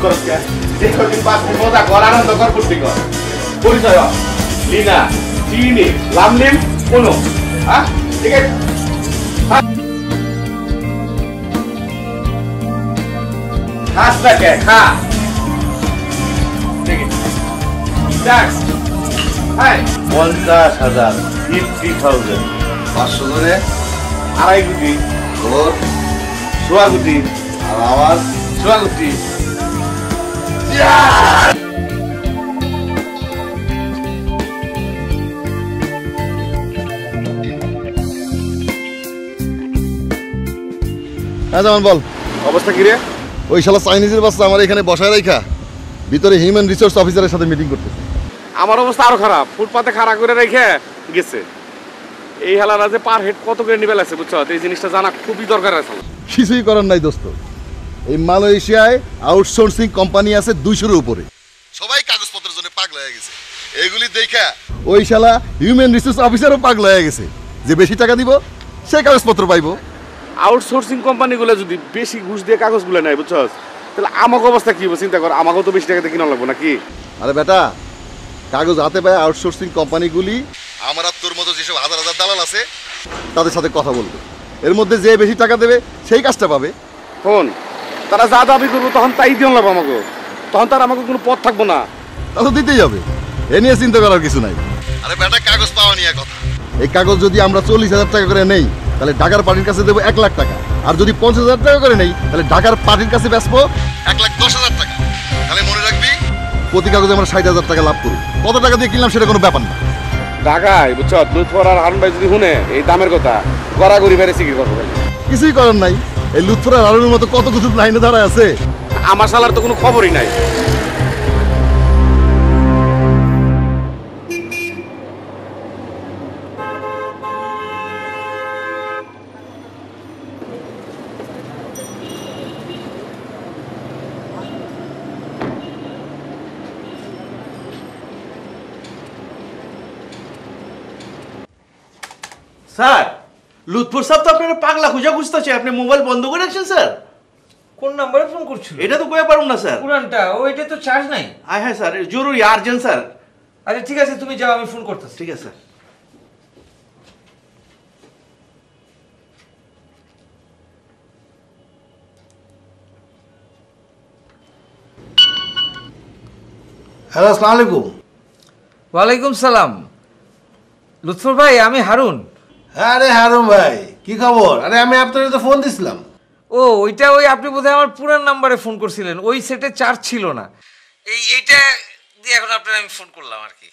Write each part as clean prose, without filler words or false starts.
করছ কে দেখো দিন পাঁচ দিন মজা কর আনন্দ কর ফুর্তি কর পরিচয় লিনা চিনি লামলিম কোনো হ্যাঁ ঠিক আছে খাস না কে খা ঠিক আছে ট্যাক্স হাই 50,000 50,000 500 ধরে আড়াই কোটি ওর 16 কোটি আর আমার 16 কোটি যেমন বল অবস্থা কি রে ওই শালা চাইনিজের বাচ্চা আমার এখানে বসায় রাখা ভিতরে হিউম্যান রিসোর্স অফিসারের সাথে মিটিং করতেছে। আমার অবস্থা আরো খারাপ ফুটপাতে খাড়া করে রেখে গেছে এই হালারা যে পার হেড কত করে নিবে লাগছে বুঝছো এই জিনিসটা জানা খুবই দরকার আছে কিছুই করার নাই দোস্ত এই মালয়েশিয়ায় আউটসোর্সিং কোম্পানি আছে 200-এর উপরে সবাই কাগজপত্রের জন্য পাগলা হয়ে গেছে এগুলি দেখা ওই শালা হিউম্যান রিসোর্স অফিসারও পাগলা হয়ে গেছে যে বেশি টাকা দিব সে কাগজপত্র পাইবো আউটসোর্সিং কোম্পানিগুলো যদি বেশি ঘুষ দিয়ে কাগজগুলো নেয় বুঝছো তাহলে আমাকে অবস্থা কি হবে চিন্তা কর আমাকেও তো বেশি টাকাতে কিনা লাগবো নাকি আরে বেটা কাগজ হাতে পায় আউটসোর্সিং কোম্পানিগুলি আমার আর তোর মতো যেসব হাজার হাজার দালাল আছে তাদের সাথে কথা বলবে এর মধ্যে যে বেশি টাকা দেবে সেই কাজটা পাবে ফোন তারা যা দাবি করবো তখন তাই দিয়ে লাগবো আমাকে তখন তার আমাকে কোনো পথ থাকবো না তা তো দিতেই হবে এ নিয়ে চিন্তা করার কিছু নাই আরে বেটা কাগজ পাওয়া নিয়ে কথা এই কাগজ যদি আমরা 40,000 টাকা করে নেই তাহলে ঢাকার পার্টির কাছে দেবো 1 লাখ টাকা আর যদি 50,000 টাকা করে নেই তাহলে ঢাকার পার্টির কাছে বেচবো 1,10,000 টাকা তাহলে মনে রাখবি প্রতি কাগজে আমরা 60,000 টাকা লাভ করব কত টাকা দিয়ে কিনলাম সেটা কোনো ব্যাপার না ঢাকায় বুঝছো লুৎফর আর হারুন ভাই যদি শুনে এই দামের কথা গড়াগড়ি বেড়েছে কি করবো কিছুই করার নাই এই লুৎফর আর হারুনের মতো কত কিছু লাইনে দাঁড়ায় আছে আমার শালার তো কোনো খবরই নাই স্যার লুৎফর সাহেব তো আপনার পাগলা খুঁজা খুঁজতেছে আপনি মোবাইল বন্ধ করে রাখছেন স্যার কোন নাম্বারে ফোন করছিল এটা তো কয়ে পারুন না স্যার পুরানটা ওইটা তো চার্জ নাই হ্যাঁ স্যার জরুরি আর্জেন্ট স্যার আচ্ছা ঠিক আছে তুমি যাও আমি ফোন করতেছি ঠিক আছে স্যার হ্যালো আসসালামু আলাইকুম ওয়ালাইকুম সালাম লুৎফর ভাই আমি হারুন আরে হারুন ভাই কি খবর আরে আমি আপনার তো ফোন দিছিলাম ও ওইটা ওই আপনি বোধহয় আমার পুরান নাম্বারে ফোন করছিলেন ওই সেটে চার্জ ছিল না এইটা দিয়ে এখন আপনার আমি ফোন করলাম আর কি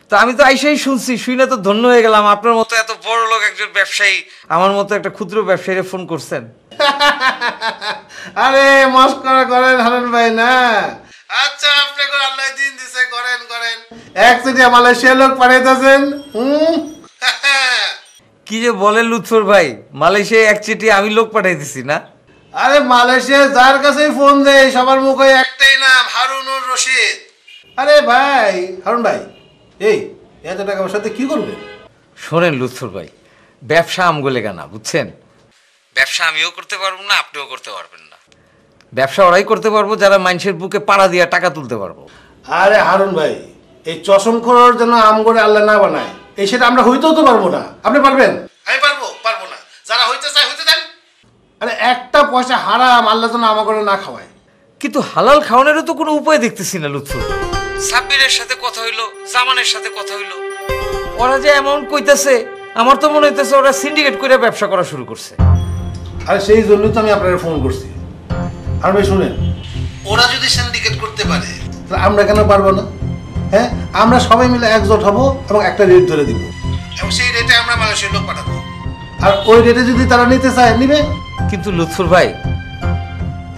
তো আমি তো আইসাই শুনছি শুনে তো ধন্য হয়ে গেলাম আপনার মতো এত বড় লোক একজন ব্যবসায়ী আমার মতো একটা ক্ষুদ্র ব্যবসায়ীরে ফোন করছেন আরে মস্করা করেন হারুন ভাই না আচ্ছা আপনি কোন আল্লাহ দিন দিছে করেন করেন এক সিটি মালয়েশিয়া লোক পাঠাইতেছেন কি যে বলেন লুৎফর ভাই মালয়েশিয়ায় এক চিঠি আমি লোক পাঠাই দিছি না আরে মালয়েশিয়া যার কাছেই ফোন দেয় সবার মুখে একটাই নাম হারুনুর রশিদ আরে ভাই হারুন ভাই এই এত টাকা আমার সাথে কি করবেন শোনেন লুৎফর ভাই ব্যবসা আমগোলে গানা বুঝছেন ব্যবসা আমিও করতে পারবো না আপনিও করতে পারবেন না ব্যবসা ওরাই করতে পারবো যারা মানুষের বুকে পাড়া দিয়ে টাকা তুলতে পারবো আরে হারুন ভাই এই চশম খোর যেন আম করে আল্লাহ না বানায় এই সেটা আমরা হইতেও তো পারবো না আপনি পারবেন আমি পারবো না যারা হইতে চায় হইতে দেন আরে একটা পয়সা হারাম আল্লাহ যেন আমা করে না খাওয়ায় কিন্তু হালাল খাওয়ানোরও তো কোনো উপায় দেখতেছি না লুৎফর সাব্বিরের সাথে কথা হইলো জামানের সাথে কথা হইলো ওরা যে অ্যামাউন্ট কইতেছে আমার তো মনে হইতেছে ওরা সিন্ডিকেট করে ব্যবসা করা শুরু করছে আরে সেই জন্যই তো আমি আপনাকে ফোন করছি আর ভাই শুনেন ওরা যদি সিন্ডিকেট করতে পারে তাহলে আমরা কেন পারবো না হ্যাঁ আমরা সবাই মিলে একজোট হব এবং একটা রেট ধরে দিব এবং সেই রেটে আমরা মালয়েশিয়ার লোক পাঠাবো আর ওই রেটে যদি তারা নিতে চায় নিবে কিন্তু লুৎফর ভাই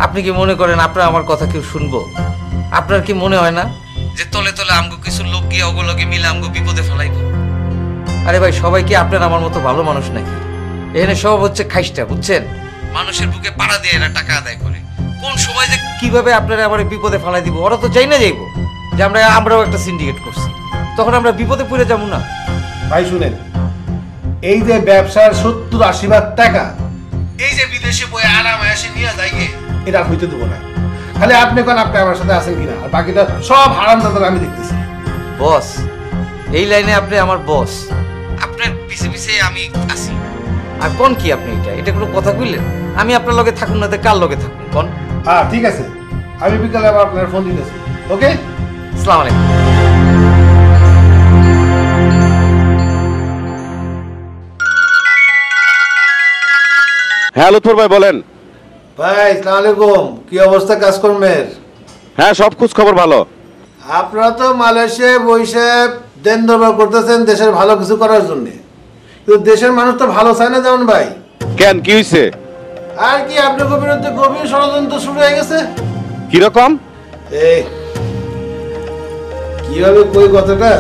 আপনি কি মনে করেন আপনার আমার কথা কেউ শুনবো আপনার কি মনে হয় না যে তলে তলে আমগো কিছু লোক গিয়ে অগলগে মিলে আমগো বিপদে ফেলাইব আরে ভাই সবাই কি আপনার আমার মতো ভালো মানুষ নাকি এখানে সব হচ্ছে খাইস্টা বুঝছেন মানুষের বুকে পাড়া দিয়ে এরা টাকা আদায় করে কোন সময় যে কিভাবে আপনারা আমার বিপদে ফেলাই দিব ওরা তো চাই না যাইব যে আমরাও একটা সিন্ডিকেট করছি তখন আমরা বিপদে পড়ে যাবো না ভাই শুনেন এই যে ব্যবসার 70-80 ভাগ টাকা এই যে বিদেশে বই আরাম এসে নিয়ে যায় এটা হইতে দেবো না খালি আপনি কোন আপনি আমার সাথে আছেন কিনা, আর বাকিটা সব হারাম দাদা আমি দেখতেছি। বস, এই লাইনে আপনি আমার বস, আপনার পিছে পিছে আমি আছি। আর কোন কি আপনি এটা কোনো কথা কইলেন? আমি আপনার লগে থাকুন না তো কার লগে থাকুন কোন? হ্যাঁ ঠিক আছে, আমি বিকালে আবার আপনার ফোন দিতেছি। ওকে, আসসালামু আলাইকুম। হ্যাঁ লুৎফর ভাই বলেন। ভাই আসসালামু আলাইকুম, কি অবস্থা কাজকর্মের? হ্যাঁ সব খোঁজ খবর ভালো। আপনারা তো মালয়েশিয়ায় বসে দেন দরবার করতেছেন দেশের ভালো কিছু করার জন্য, কিন্তু দেশের মানুষ তো ভালো চায় না যেমন ভাই। কেন কি হয়েছে? আর কি আপনার বিরুদ্ধে গভীর ষড়যন্ত্র শুরু হয়ে গেছে। কিরকম? এই কিভাবে কই কথাটা,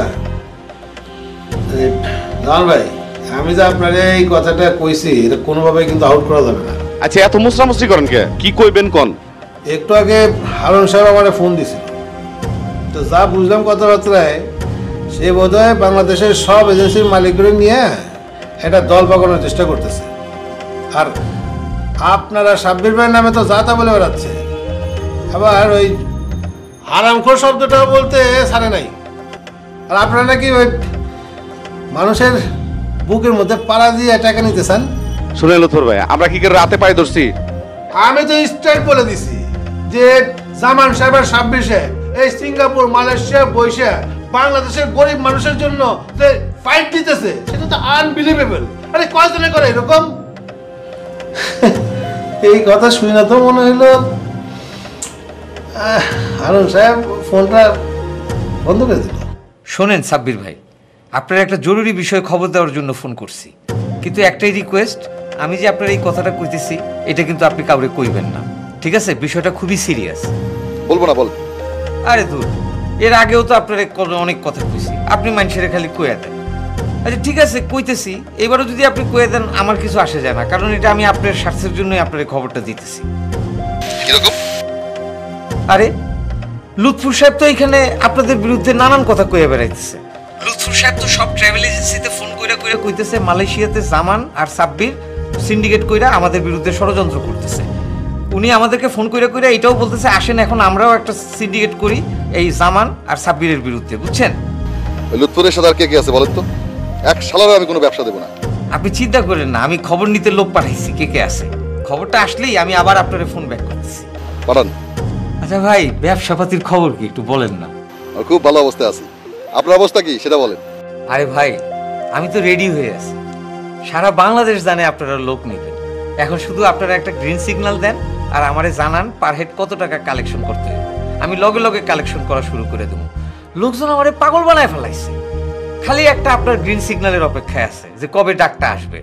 জান ভাই আমি যে আপনার এই কথাটা কইছি এটা কোনোভাবে কিন্তু আউট করা যাবে না। আচ্ছা এত মুসরামুসরি করেন কে? কি কইবেন কোন? একটু আগে হারুন সাহেব আমার ফোন দিছিল, তো যা বুঝলাম কথাবার্তায় সে বোধহয় বাংলাদেশের সব এজেন্সির মালিকগুলো নিয়ে একটা দল পাকানোর চেষ্টা করতেছে। আর আপনারা সাব্বির ভাইয়ের নামে তো যা তা বলে বেড়াচ্ছে, আবার ওই হারামখোর শব্দটাও বলতে ছাড়ে নাই। আর আপনারা নাকি ওই মানুষের বুকের মধ্যে পাড়া দিয়ে টাকা নিতে চান। শুনে লুৎফর ভাই, আমরা কি করে রাতে পাই ধরছি? আমি তো স্ট্রেট বলে দিছি যে জামান সাহেবের 26-এ এই সিঙ্গাপুর মালয়েশিয়া বৈশা বাংলাদেশের গরিব মানুষের জন্য যে ফাইট দিতেছে সেটা তো আনবিলিভেবল। আরে কয়জনে করে এরকম? এই কথা শুনে না তো মনে হইলো হারুন সাহেব ফোনটা বন্ধ করে দিল। শোনেন সাব্বির ভাই, আপনার একটা জরুরি বিষয়ে খবর দেওয়ার জন্য ফোন করছি, কিন্তু একটাই রিকোয়েস্ট, আমি যে আপনার এই কথাটা কইতেছি এটা কিন্তু আপনি কাউরে কইবেন না, ঠিক আছে? বিষয়টা খুবই সিরিয়াস। বলবো না বল। আরে দূর, এর আগেও তো আপনার অনেক কথা কইছি, আপনি মানুষের খালি কইয়া দেন। আচ্ছা ঠিক আছে কইতেছি, এবারও যদি আপনি কইয়া দেন আমার কিছু আসে যায় না, কারণ এটা আমি আপনার স্বার্থের জন্যই আপনার এই খবরটা দিতেছি। কিরকম? আরে লুৎফুর সাহেব তো এখানে আপনাদের বিরুদ্ধে নানান কথা কইয়া বেড়াইতেছে। লুৎফুর সাহেব তো সব ট্রাভেল এজেন্সিতে ফোন কইরা কইতেছে মালয়েশিয়াতে জামান আর সাব্বির সিন্ডিকেট কইরা আমাদের বিরুদ্ধে ষড়যন্ত্র করতেছে। উনি আমাদেরকে ফোন কইরা এটাও বলতেছে আসেন এখন আমরাও একটা সিন্ডিকেট করি এই জামান আর সাব্বিরের বিরুদ্ধে, বুঝছেন? ওই লুৎফরের সাথে আর কে কে আছে বলেন তো? এক শালারও আমি কোনো ব্যবসা দেবো না। আপনি চিন্তা করেন না, আমি খবর নিতে লোক পাঠাইছি কে আছে। খবরটা আসলেই আমি আবার আপনার ফোন ব্যাক করতেছি। পাঠান। আচ্ছা ভাই, ব্যবসাপাতির খবর কি একটু বলেন না? আর খুব ভালো অবস্থায় আছি। আপনার অবস্থা কি সেটা বলেন। আরে ভাই আমি তো রেডি হয়ে আছি, সারা বাংলাদেশ জানে আপনারা লোক নেবেন। এখন শুধু আপনারা একটা গ্রিন সিগন্যাল দেন আর আমারে জানান পার হেড কত টাকা কালেকশন করতে হবে, আমি লগে লগে কালেকশন করা শুরু করে দেবো। লোকজন আমারে পাগল বানায় ফেলাইছে, খালি একটা আপনার গ্রিন সিগন্যালের অপেক্ষায় আছে যে কবে ডাকটা আসবে।